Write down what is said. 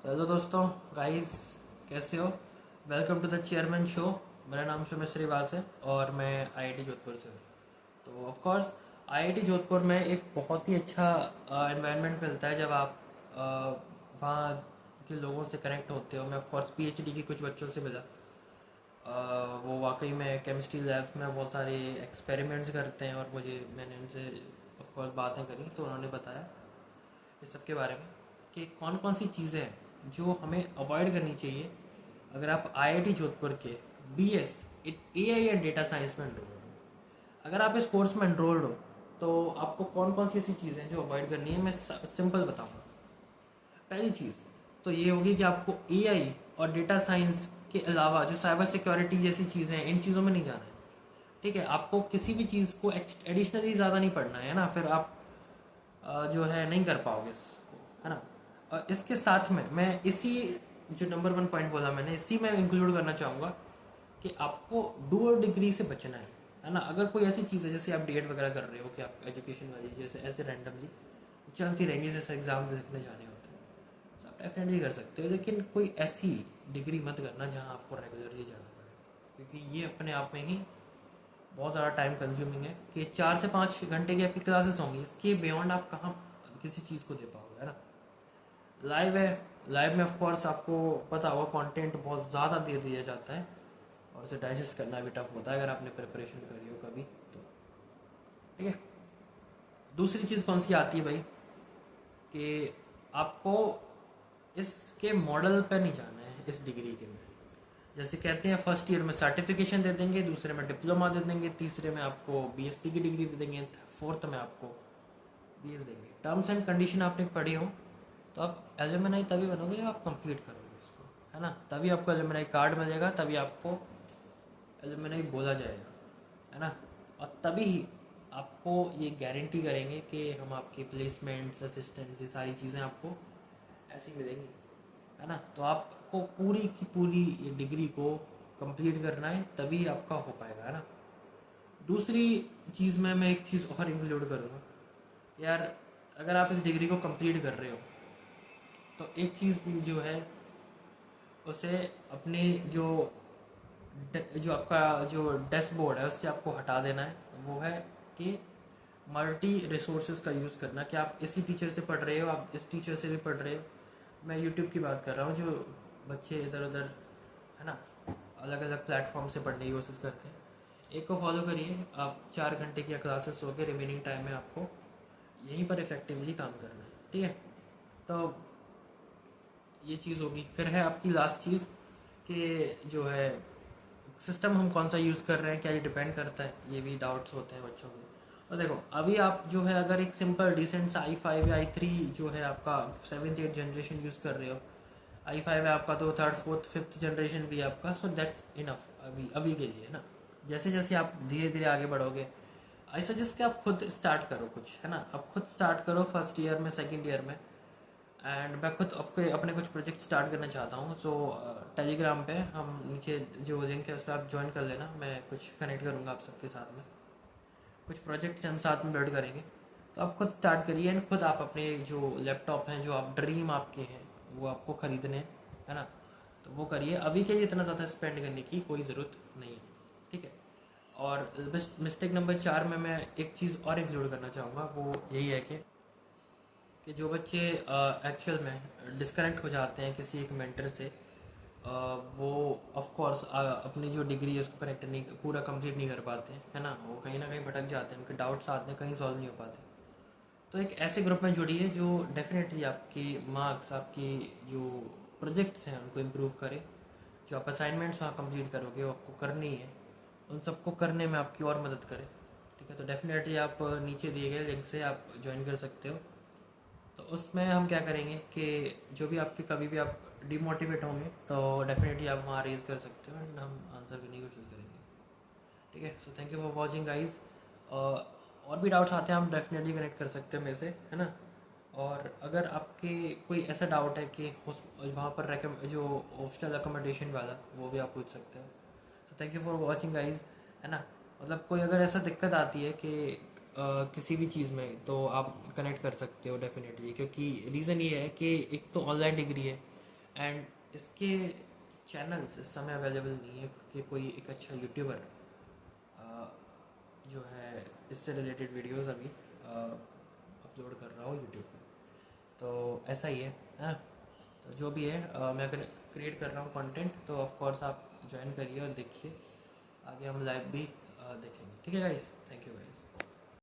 Hello दोस्तों, guys, कैसे हो? Welcome to the chairman show. मेरा नाम सुमित श्रीवास है और मैं आईआईटी जोधपुर से हूँ। तो ऑफ कोर्स आईआईटी जोधपुर में एक बहुत ही अच्छा एनवायरनमेंट मिलता है जब आप वहाँ के लोगों से कनेक्ट होते हो। मैं ऑफ कोर्स पीएचडी की कुछ बच्चों से मिला। वो वाकई में केमिस्ट्री लैब में बहुत सारे एक्सपेरिमेंट्स करते हैं और मैंने उनसे ऑफ कोर्स बातें करी तो उन्होंने बताया इस सब के बारे में कि कौन कौन सी चीज़ें हैं जो हमें अवॉइड करनी चाहिए अगर आप आईआईटी जोधपुर के बीएस एआई या डेटा साइंस में एनरोल्ड हो। अगर आप इस कोर्स में एनरोल्ड हो तो आपको कौन कौन सी ऐसी चीज़ें हैं जो अवॉइड करनी है, मैं सिंपल बताऊंगा। पहली चीज़ तो ये होगी कि आपको एआई और डेटा साइंस के अलावा जो साइबर सिक्योरिटी जैसी चीज़ें हैं, इन चीज़ों में नहीं जाना है। ठीक है, आपको किसी भी चीज़ को एडिशनली ज़्यादा नहीं पढ़ना है ना, फिर आप जो है नहीं कर पाओगे इसको, है ना। इसके साथ में मैं इसी जो नंबर 1 पॉइंट बोला मैंने, इसी में इंक्लूड करना चाहूँगा कि आपको डुअल डिग्री से बचना है ना। अगर कोई ऐसी चीज़ है जैसे आप डीएड वगैरह कर रहे हो कि आप एजुकेशन वाली जैसे ऐसे रैंडमली चलती रहेंगी, जैसे एग्जाम लिखने जाने होते हैं, तो आप डेफिनेटली कर सकते हो, लेकिन कोई ऐसी डिग्री मत करना जहाँ आपको रेगुलरली जाना पड़े, क्योंकि ये अपने आप में ही बहुत ज़्यादा टाइम कंज्यूमिंग है कि 4 से 5 घंटे की आपकी क्लासेस होंगी, इसके बियॉन्ड आप कहाँ किसी चीज़ को दे पाओगे, है ना। लाइव है, लाइव में ऑफ कोर्स आपको पता होगा कंटेंट बहुत ज़्यादा दे दिया जाता है और उसे डाइजेस्ट करना भी टफ होता है अगर आपने प्रिपरेशन करी हो कभी तो। ठीक है, दूसरी चीज़ कौन सी आती है भाई कि आपको इसके मॉडल पर नहीं जाना है इस डिग्री के में। जैसे कहते हैं फर्स्ट ईयर में सर्टिफिकेशन दे देंगे, दूसरे में डिप्लोमा दे देंगे, तीसरे में आपको बीएससी की डिग्री दे देंगे, फोर्थ में आपको बीएस देंगे। टर्म्स एंड कंडीशन आपने पढ़ी हो तो आप एलुमनाई तभी बनोगे जब आप कंप्लीट करोगे इसको, है ना। तभी आपको एलुमनाई कार्ड मिलेगा, तभी आपको एलुमनाई बोला जाएगा, है ना। और तभी आपको ये गारंटी करेंगे कि हम आपके प्लेसमेंट्स, असिस्टेंट्स, ये सारी चीज़ें आपको ऐसी मिलेंगी, है ना। तो आपको पूरी की पूरी ये डिग्री को कंप्लीट करना है, तभी आपका हो पाएगा, है ना। दूसरी चीज़ में मैं एक चीज़ और इंक्लूड करूँगा यार। अगर आप इस डिग्री को कंप्लीट कर रहे हो तो एक चीज़ जो है उसे अपने जो आपका जो डैशबोर्ड है उससे आपको हटा देना है। वो है कि मल्टी रिसोर्सेज का यूज़ करना, कि आप इसी टीचर से पढ़ रहे हो, आप इस टीचर से भी पढ़ रहे हो। मैं यूट्यूब की बात कर रहा हूँ, जो बच्चे इधर उधर, है ना, अलग अलग प्लेटफॉर्म से पढ़ने की कोशिश करते हैं। एक को फॉलो करिए, आप 4 घंटे की क्लासेस हो गए, रिमेनिंग टाइम में आपको यहीं पर इफेक्टिवली काम करना है। ठीक है, तो ये चीज़ होगी। फिर है आपकी लास्ट चीज़ कि जो है सिस्टम हम कौन सा यूज़ कर रहे हैं, क्या ये डिपेंड करता है, ये भी डाउट्स होते हैं बच्चों के। और देखो अभी आप जो है अगर एक सिंपल डिसेंट सा i5 या i3 जो है आपका 7th 8th जनरेशन यूज़ कर रहे हो, i5 है आपका तो 3rd 4th 5th जनरेशन भी है आपका, सो दैट्स इनफ अभी अभी के लिए, है ना। जैसे जैसे आप धीरे धीरे आगे बढ़ोगे, आई सजेस्ट कि आप खुद स्टार्ट करो कुछ, है ना। आप खुद स्टार्ट करो फर्स्ट ईयर में, सेकेंड ईयर में। एंड मैं खुद अपने कुछ प्रोजेक्ट स्टार्ट करना चाहता हूँ, तो टेलीग्राम पे हम नीचे जो लिंक है उस पर आप ज्वाइन कर लेना, मैं कुछ कनेक्ट करूँगा आप सबके साथ में, कुछ प्रोजेक्ट्स हम साथ में बिल्ड करेंगे। तो आप खुद स्टार्ट करिए एंड खुद आप अपने जो लैपटॉप हैं, जो आप ड्रीम आपके हैं वो आपको ख़रीदने, है ना, तो वो करिए। अभी के लिए इतना ज़्यादा स्पेंड करने की कोई ज़रूरत नहीं है, ठीक है। और मिस्टेक नंबर 4 में मैं एक चीज़ और इंक्लूड करना चाहूँगा, वो यही है कि जो बच्चे एक्चुअल में डिस्कनेक्ट हो जाते हैं किसी एक मेंटर से, वो ऑफ कोर्स अपनी जो डिग्री है उसको कनेक्ट नहीं, पूरा कंप्लीट नहीं कर पाते हैं, है ना। वो कहीं ना कहीं भटक जाते हैं, उनके डाउट्स आते हैं, कहीं सॉल्व नहीं हो पाते। तो एक ऐसे ग्रुप में जुड़िए जो डेफिनेटली आपकी मार्क्स, आपकी जो प्रोजेक्ट्स हैं उनको इम्प्रूव करे। जो आप असाइनमेंट्स वहाँ कंप्लीट करोगे वो आपको करनी है, उन सबको करने में आपकी और मदद करे। ठीक है, तो डेफिनेटली आप नीचे दिए गए लिंक से आप ज्वाइन कर सकते हो। तो उसमें हम क्या करेंगे कि जो भी आपके कभी भी आप डिमोटिवेट होंगे तो डेफिनेटली आप वहाँ रेज कर सकते हो एंड हम आंसर करने की कोशिश करेंगे। ठीक है, so thank you for watching guys. और भी डाउट्स आते हैं आप डेफिनेटली कनेक्ट कर सकते हो मेरे से, है ना। और अगर आपके कोई ऐसा डाउट है कि वहाँ पर जो हॉस्टल अकोमोडेशन वाला, वो भी आप पूछ सकते हो। तो thank you for watching guys, है ना। मतलब कोई अगर ऐसा दिक्कत आती है कि किसी भी चीज़ में, तो आप कनेक्ट कर सकते हो डेफिनेटली, क्योंकि रीज़न ये है कि एक तो ऑनलाइन डिग्री है, एंड इसके चैनल्स इस समय अवेलेबल नहीं है कि कोई एक अच्छा यूट्यूबर जो है इससे रिलेटेड वीडियोस अभी अपलोड कर रहा हो यूट्यूब पर। तो ऐसा ही है हाँ। तो जो भी है मैं अगर क्रिएट कर रहा हूँ कंटेंट तो ऑफ कोर्स आप ज्वाइन करिए और देखिए, आगे हम लाइव भी देखेंगे। ठीक है गाइस, थैंक यू गाइस।